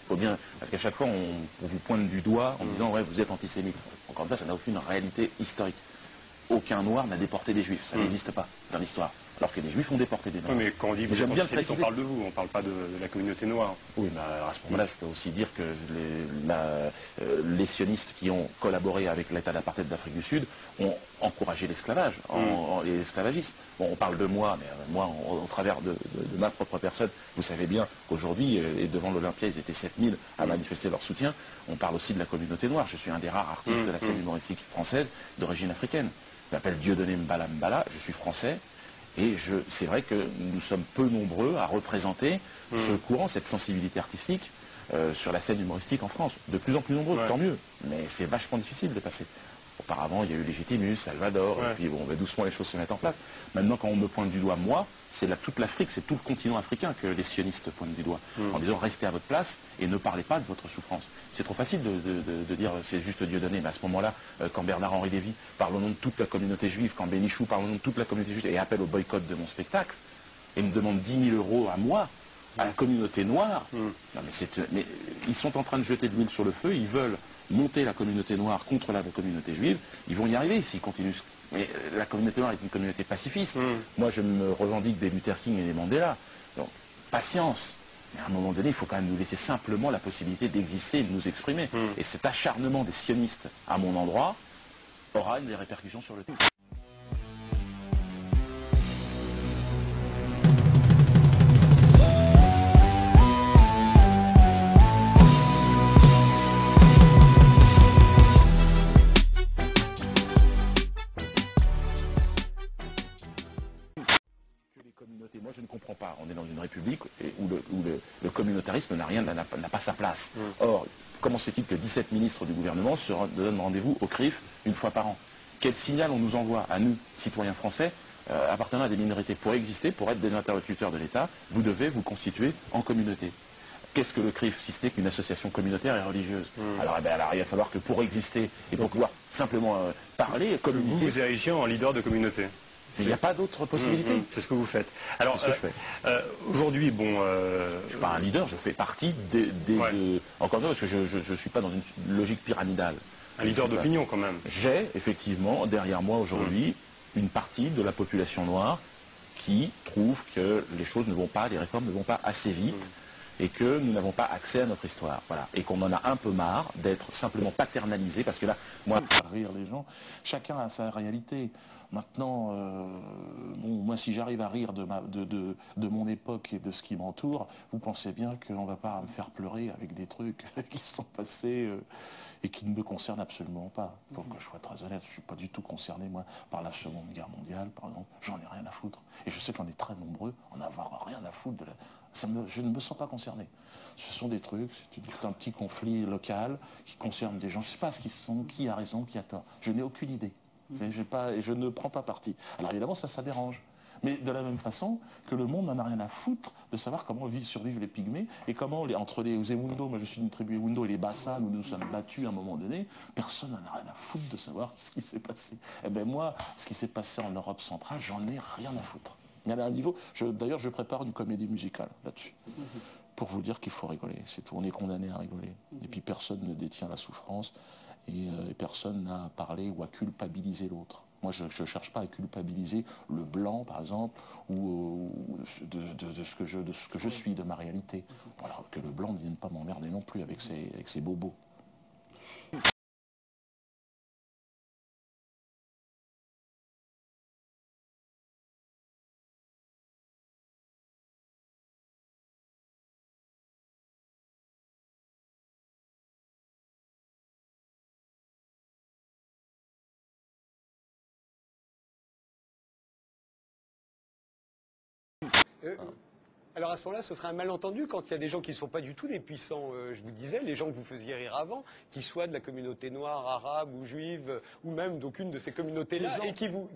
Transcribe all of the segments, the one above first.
faut bien, parce qu'à chaque fois, on vous pointe du doigt en disant, ouais, vous êtes antisémite. Encore une fois, ça n'a aucune réalité historique. Aucun noir n'a déporté des juifs, ça n'existe pas dans l'histoire. Alors que les juifs ont déporté des noirs. Oui, mais quand on dit vous êtes antisémite, on parle de vous, on ne parle pas de la communauté noire. Oui, mais à ce moment-là, je peux aussi dire que les sionistes qui ont collaboré avec l'État d'apartheid d'Afrique du Sud ont encouragé l'esclavage, et l'esclavagisme. Bon, on parle de moi, mais moi, au travers de ma propre personne, vous savez bien qu'aujourd'hui, et devant l'Olympia, ils étaient 7000 à manifester leur soutien. On parle aussi de la communauté noire. Je suis un des rares artistes de la scène humoristique française d'origine africaine. Je m'appelle Dieudonné Mbala Mbala, je suis français. Et c'est vrai que nous sommes peu nombreux à représenter ce courant, cette sensibilité artistique sur la scène humoristique en France. De plus en plus nombreux, tant mieux. Mais c'est vachement difficile de passer. Auparavant, il y a eu Légitimus, Salvador, et puis bon, doucement les choses se mettent en place. Maintenant, quand on me pointe du doigt, moi, c'est toute l'Afrique, c'est tout le continent africain que les sionistes pointent du doigt, en disant restez à votre place et ne parlez pas de votre souffrance. C'est trop facile de dire c'est juste Dieudonné, mais à ce moment-là, quand Bernard-Henri Lévy parle au nom de toute la communauté juive, quand Bénichou parle au nom de toute la communauté juive et appelle au boycott de mon spectacle, et me demande 10 000 € à moi, à la communauté noire, non, mais ils sont en train de jeter de l'huile sur le feu, ils veulent monter la communauté noire contre la communauté juive, ils vont y arriver s'ils continuent. Mais la communauté noire est une communauté pacifiste. Moi, je me revendique des Luther King et des Mandela. Donc, patience. Mais à un moment donné, il faut quand même nous laisser simplement la possibilité d'exister et de nous exprimer. Et cet acharnement des sionistes à mon endroit aura des répercussions sur le terrain. Moi, je ne comprends pas. On est dans une république où le communautarisme n'a pas sa place. Or, comment se fait-il que 17 ministres du gouvernement se donnent rendez-vous au CRIF une fois par an? Quel signal on nous envoie à nous, citoyens français, appartenant à des minorités? Pour exister, pour être des interlocuteurs de l'État, vous devez vous constituer en communauté. Qu'est-ce que le CRIF, si ce n'est qu'une association communautaire et religieuse? Alors, il va falloir que pour exister et pour pouvoir simplement parler, communiquer... Vous érigez en leader de communauté. Il n'y a pas d'autre possibilité. C'est ce que vous faites. Alors, ce que je fais. Aujourd'hui, bon... Je ne suis pas un leader, je fais partie encore une fois, parce que je ne suis pas dans une logique pyramidale. Un leader d'opinion, quand même. J'ai, effectivement, derrière moi aujourd'hui, une partie de la population noire qui trouve que les choses ne vont pas, les réformes ne vont pas assez vite, et que nous n'avons pas accès à notre histoire. Voilà. Et qu'on en a un peu marre d'être simplement paternalisé, parce que là, moi, faire rire les gens, chacun a sa réalité. Maintenant, moi, si j'arrive à rire de mon époque et de ce qui m'entoure, vous pensez bien qu'on ne va pas me faire pleurer avec des trucs qui sont passés et qui ne me concernent absolument pas. Il faut que je sois très honnête, je ne suis pas du tout concerné, moi, par la Seconde Guerre mondiale, par exemple. J'en ai rien à foutre. Et je sais qu'on est très nombreux en avoir rien à foutre de la... je ne me sens pas concerné. Ce sont des trucs, c'est un petit conflit local qui concerne des gens. Je ne sais pas qui a raison, qui a tort. Je n'ai aucune idée. Et je ne prends pas parti. Alors évidemment, ça dérange. Mais de la même façon que le monde n'en a rien à foutre de savoir comment survivent les pygmées et comment, entre les Zewundo, moi je suis d'une tribu Zewundo, et les Bassa, nous nous sommes battus à un moment donné, personne n'en a rien à foutre de savoir ce qui s'est passé. Eh bien moi, ce qui s'est passé en Europe centrale, j'en ai rien à foutre. Mais à un niveau, d'ailleurs je prépare une comédie musicale là-dessus. Pour vous dire qu'il faut rigoler, c'est tout. On est condamné à rigoler. Et puis personne ne détient la souffrance et personne n'a à parler ou à culpabiliser l'autre. Moi, je ne cherche pas à culpabiliser le blanc, par exemple, ou de ce que je suis, de ma réalité. Alors que le blanc ne vienne pas m'emmerder non plus avec ses bobos. Alors à ce moment-là, ce serait un malentendu quand il y a des gens qui ne sont pas du tout des puissants, je vous disais, les gens que vous faisiez rire avant, qui soient de la communauté noire, arabe ou juive, ou même d'aucune de ces communautés-là, et qui vous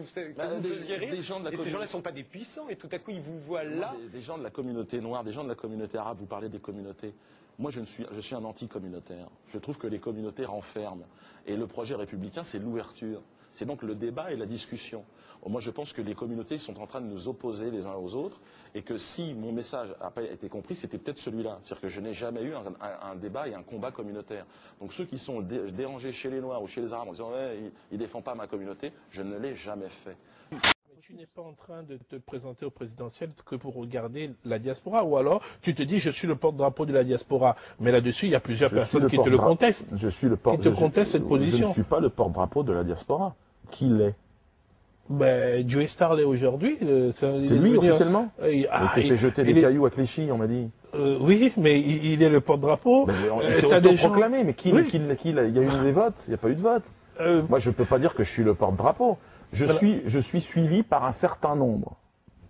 faisiez rire, et ces gens-là ne sont pas des puissants, et tout à coup ils vous voient là. Des gens de la communauté noire, des gens de la communauté arabe, vous parlez des communautés. Moi, je suis un anti-communautaire. Je trouve que les communautés renferment. Et le projet républicain, c'est l'ouverture. C'est donc le débat et la discussion. Moi, je pense que les communautés sont en train de nous opposer les uns aux autres et que si mon message n'a pas été compris, c'était peut-être celui-là. C'est-à-dire que je n'ai jamais eu un débat et un combat communautaire. Donc ceux qui sont dérangés chez les Noirs ou chez les Arabes en disant ouais, il ne défend pas ma communauté, je ne l'ai jamais fait. Tu n'es pas en train de te présenter au présidentiel que pour regarder la diaspora, ou alors tu te dis je suis le porte-drapeau de la diaspora. Mais là-dessus, il y a plusieurs personnes qui te le contestent. Qui te contestent cette position. Je ne suis pas le porte-drapeau de la diaspora. Qui l'est? Ben, Joey Star l'est aujourd'hui. C'est lui officiellement. Il s'est fait jeter des cailloux à Clichy, on m'a dit. Oui, mais il est le porte-drapeau. Il s'est autoproclamé, mais il y a eu des votes. Il n'y a pas eu de vote. Moi, je ne peux pas dire que je suis le porte-drapeau. Je suis suivi par un certain nombre.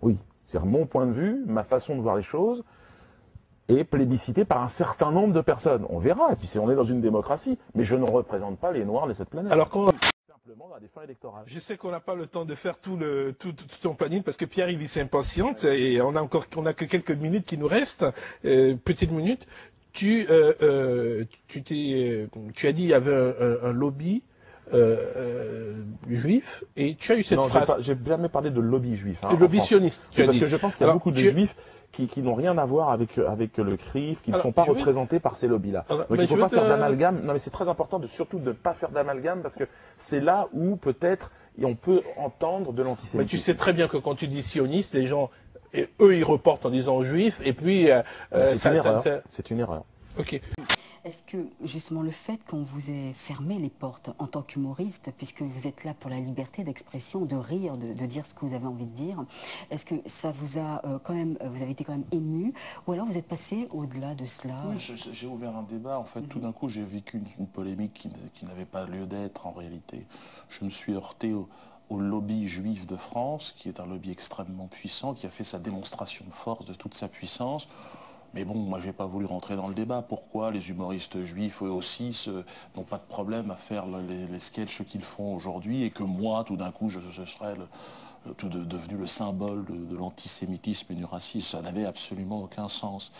Oui, c'est mon point de vue, ma façon de voir les choses est plébiscité par un certain nombre de personnes. On verra, et puis on est dans une démocratie, mais je ne représente pas les Noirs de cette planète. Alors simplement à des fins électorales. Je sais qu'on n'a pas le temps de faire tout ton planning parce que Pierre-Yves s'impatiente et on a que quelques minutes qui nous restent, petites minutes. Tu as dit il y avait un lobby juif, et tu as eu cette phrase. J'ai jamais parlé de lobby juif. De lobby sioniste. Parce que je pense qu'il y a beaucoup de juifs qui n'ont rien à voir avec le CRIF, qui ne sont pas représentés par ces lobbies-là. Donc il ne faut pas faire d'amalgame. Non, mais c'est très important surtout de ne pas faire d'amalgame, parce que c'est là où peut-être on peut entendre de l'antisémitisme. Mais tu sais très bien que quand tu dis sioniste, les gens, eux, ils reportent en disant juif, et puis... c'est une erreur. C'est une erreur. Ok. Est-ce que, justement, le fait qu'on vous ait fermé les portes en tant qu'humoriste, puisque vous êtes là pour la liberté d'expression, de rire, de dire ce que vous avez envie de dire, est-ce que ça vous a vous avez été quand même ému, ou alors vous êtes passé au-delà de cela? Oui, j'ai ouvert un débat. En fait, tout d'un coup, j'ai vécu une polémique qui n'avait pas lieu d'être en réalité. Je me suis heurté au lobby juif de France, qui est un lobby extrêmement puissant, qui a fait sa démonstration de force, de toute sa puissance. Mais bon, moi, j'ai pas voulu rentrer dans le débat. Pourquoi les humoristes juifs, eux aussi, n'ont pas de problème à faire les sketchs qu'ils font aujourd'hui, et que moi, tout d'un coup, je serais devenu le symbole de l'antisémitisme et du racisme. Ça n'avait absolument aucun sens.